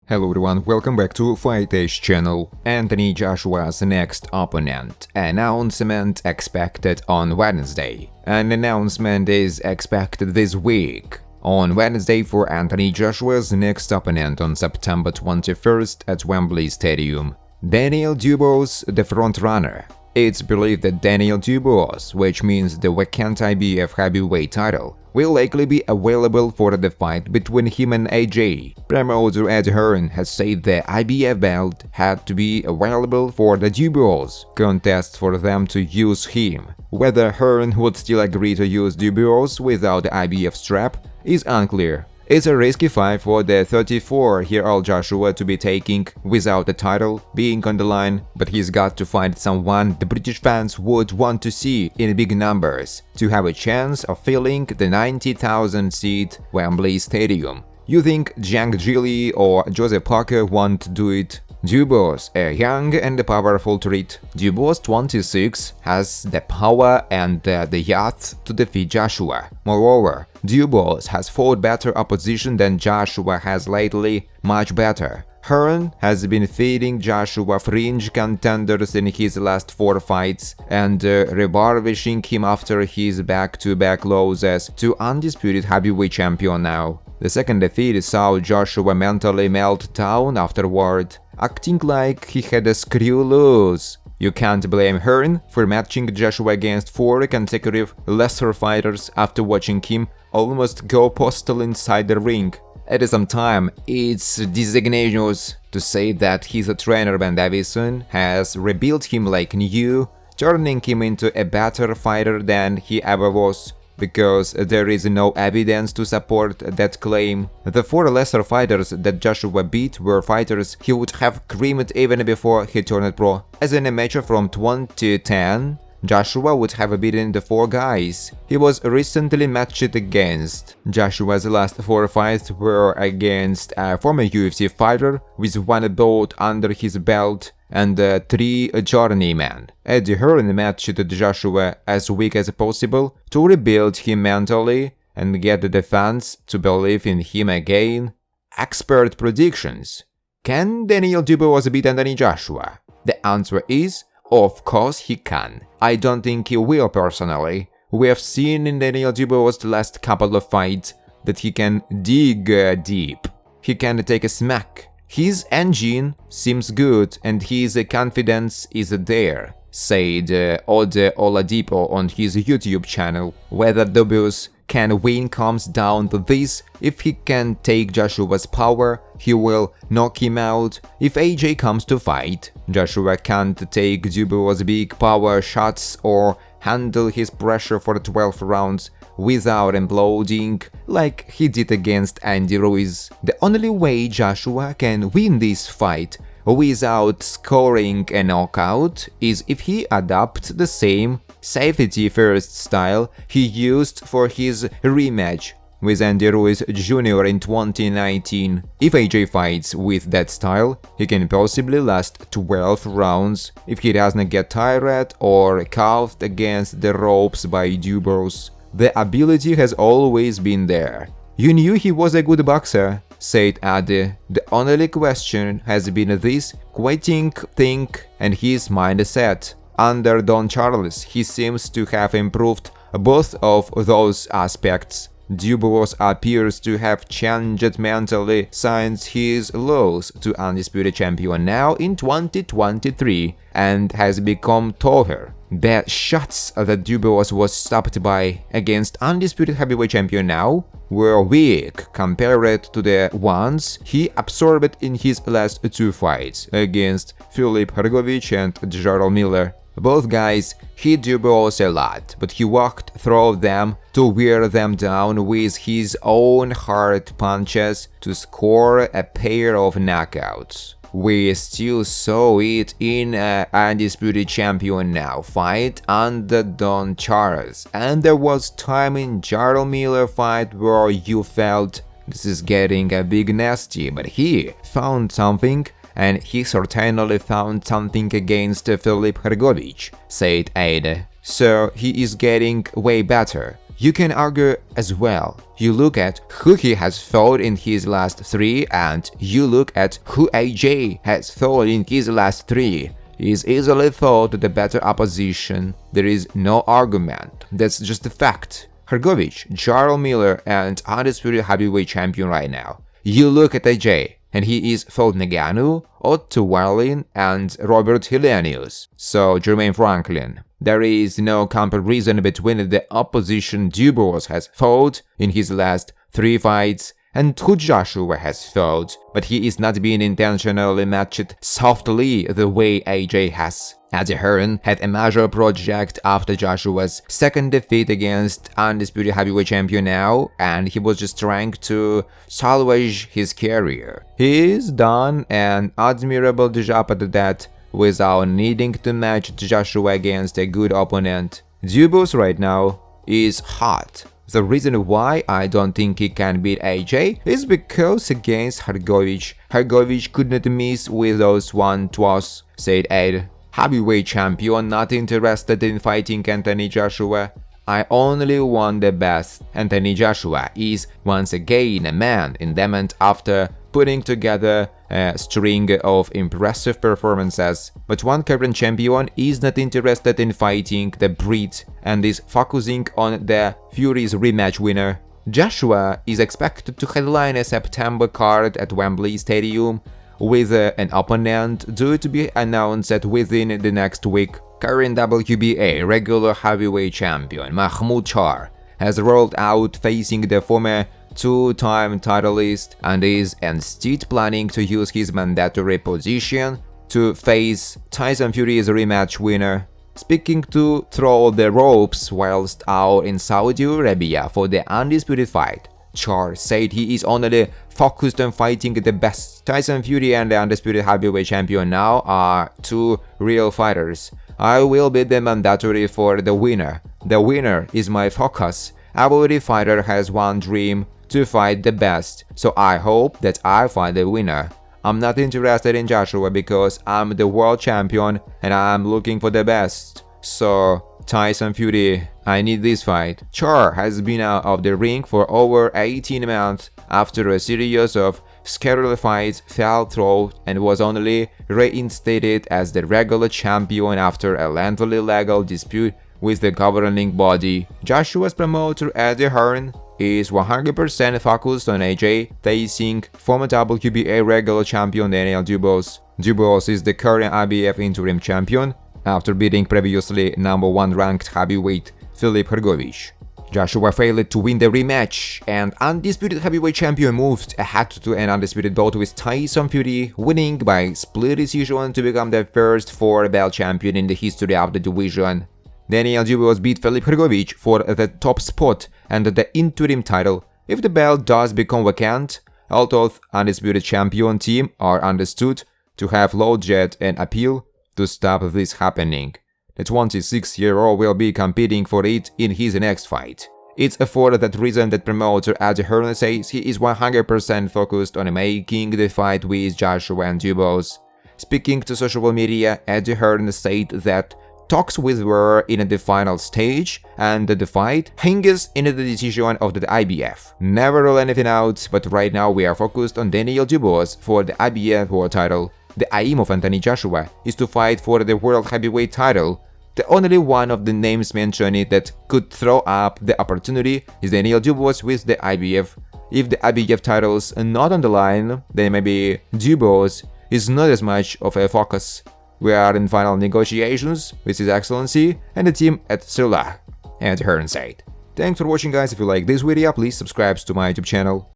Hello everyone, welcome back to Fight Edge channel. Anthony Joshua's next opponent. Announcement expected on Wednesday. An announcement is expected this week. On Wednesday for Anthony Joshua's next opponent on September 21st at Wembley Stadium. Daniel Dubois, the frontrunner. It's believed that Daniel Dubois, which means the vacant IBF heavyweight title, will likely be available for the fight between him and AJ. Promoter Eddie Hearn has said the IBF belt had to be available for the Dubois contest for them to use him. Whether Hearn would still agree to use Dubois without the IBF strap is unclear. It's a risky fight for the 34-year-old Joshua to be taking without the title being on the line, but he's got to find someone the British fans would want to see in big numbers to have a chance of filling the 90,000-seat Wembley Stadium. You think Zhilei or Joseph Parker won't do it? Dubois, a young and powerful threat. Dubois, 26, has the power and the yacht to defeat Joshua. Moreover, Dubois has fought better opposition than Joshua has lately, much better. Hearn has been feeding Joshua fringe contenders in his last 4 fights and refurbishing him after his back-to-back losses to undisputed heavyweight champion now. The second defeat saw Joshua mentally melt down afterward, acting like he had a screw loose. You can't blame Hearn for matching Joshua against 4 consecutive lesser fighters after watching him almost go postal inside the ring. At the same time, it's disingenuous to say that his trainer Ben Davison has rebuilt him like new, turning him into a better fighter than he ever was, because there is no evidence to support that claim. The 4 lesser fighters that Joshua beat were fighters he would have creamed even before he turned pro. As in a match from 2010, Joshua would have beaten the 4 guys he was recently matched against. Joshua's last 4 fights were against a former UFC fighter with 1 bout under his belt and 3 journeymen. Eddie Hearn matched Joshua as weak as possible to rebuild him mentally and get the fans to believe in him again. Expert predictions. Can Daniel Dubois beat Anthony Joshua? The answer is, of course he can. I don't think he will personally. We have seen in Daniel Dubois' last couple of fights that he can dig deep. He can take a smack. His engine seems good and his confidence is there, said Ode Oladipo on his YouTube channel. Whether Dubois can win comes down to this: if he can take Joshua's power, he will knock him out. If AJ comes to fight, Joshua can't take Dubois' big power shots or handle his pressure for 12 rounds without imploding like he did against Andy Ruiz. The only way Joshua can win this fight without scoring a knockout is if he adopts the same safety-first style he used for his rematch with Andy Ruiz Jr. in 2019. If AJ fights with that style, he can possibly last 12 rounds if he doesn't get tired or cuffed against the ropes by Dubois. The ability has always been there. You knew he was a good boxer, said Ade. The only question has been this quitting thing and his mindset. Under Don Charles, he seems to have improved both of those aspects. Dubois appears to have changed mentally since his loss to undisputed champion now in 2023 and has become taller. The shots that Dubois was stopped by against undisputed heavyweight champion now were weak compared to the ones he absorbed in his last 2 fights against Filip Hrgovic and Jarrell Miller. Both guys hit Dubois a lot, but he walked through them to wear them down with his own hard punches to score a pair of knockouts. We still saw it in an undisputed champion now fight under Don Charles, and there was time in Jarrell Miller fight where you felt this is getting a big nasty, but he found something. And he certainly found something against Filip Hrgovic, said Ade. So he is getting way better. You can argue as well. You look at who he has fought in his last 3 and you look at who AJ has fought in his last 3. He's easily fought the better opposition. There is no argument. That's just a fact. Hrgović, Jarl Miller and undisputed heavyweight champion right now. You look at AJ and he is fought Ngannou, Otto Wallin and Robert Helenius. So Jermaine Franklin. There is no comparison between the opposition Dubois has fought in his last 3 fights and who Joshua has fought, but he is not being intentionally matched softly the way AJ has. Eddie Hearn had a major project after Joshua's second defeat against undisputed heavyweight champion now, and he was just trying to salvage his career. He's done an admirable job at that without needing to match Joshua against a good opponent. Dubois right now is hot. The reason why I don't think he can beat AJ is because against Hrgović could not miss with those 1-2, said Ed. Heavyweight champion not interested in fighting Anthony Joshua. I only want the best. Anthony Joshua is once again a man in demand after putting together a string of impressive performances, but one current champion is not interested in fighting the Brit and is focusing on the Fury's rematch winner. Joshua is expected to headline a September card at Wembley Stadium with an opponent due to be announced within the next week. Current WBA regular heavyweight champion Mahmoud Char has rolled out facing the former 2-time titleist and is instead planning to use his mandatory position to face Tyson Fury's rematch winner. Speaking to throw the ropes whilst out in Saudi Arabia for the undisputed fight, Char said he is only focused on fighting the best. Tyson Fury and the undisputed heavyweight champion now are 2 real fighters. I will be the mandatory for the winner. The winner is my focus. Every fighter has one dream, to fight the best, so I hope that I find the winner. I'm not interested in Joshua because I'm the world champion and I'm looking for the best. So, Tyson Fury, I need this fight. Char has been out of the ring for over 18 months after a series of scary fights fell through and was only reinstated as the regular champion after a lengthy legal dispute with the governing body. Joshua's promoter Eddie Hearn is 100% focused on AJ facing former WBA regular champion Daniel Dubois. Dubois is the current IBF interim champion after beating previously #1 ranked heavyweight Filip Hrgović. Joshua failed to win the rematch, and undisputed heavyweight champion moved ahead to an undisputed bout with Tyson Fury, winning by split decision to become the first 4-belt champion in the history of the division. Daniel Dubois beat Filip Hrgović for the top spot and the interim title. If the belt does become vacant, although undisputed champion team are understood to have lodged an appeal to stop this happening. The 26-year-old will be competing for it in his next fight. It's for that reason that promoter Eddie Hearn says he is 100% focused on making the fight with Joshua and Dubois. Speaking to social media, Eddie Hearn said that talks were in the final stage and the fight hinges in the decision of the IBF. Never rule anything out, but right now we are focused on Daniel Dubois for the IBF world title. The aim of Anthony Joshua is to fight for the world heavyweight title. The only one of the names mentioned that could throw up the opportunity is Daniel Dubois with the IBF. If the IBF titles are not on the line, then maybe Dubois is not as much of a focus. We are in final negotiations with His Excellency and the team at Zhilei, and Hearn said. Thanks for watching, guys. If you like this video, please subscribe to my YouTube channel.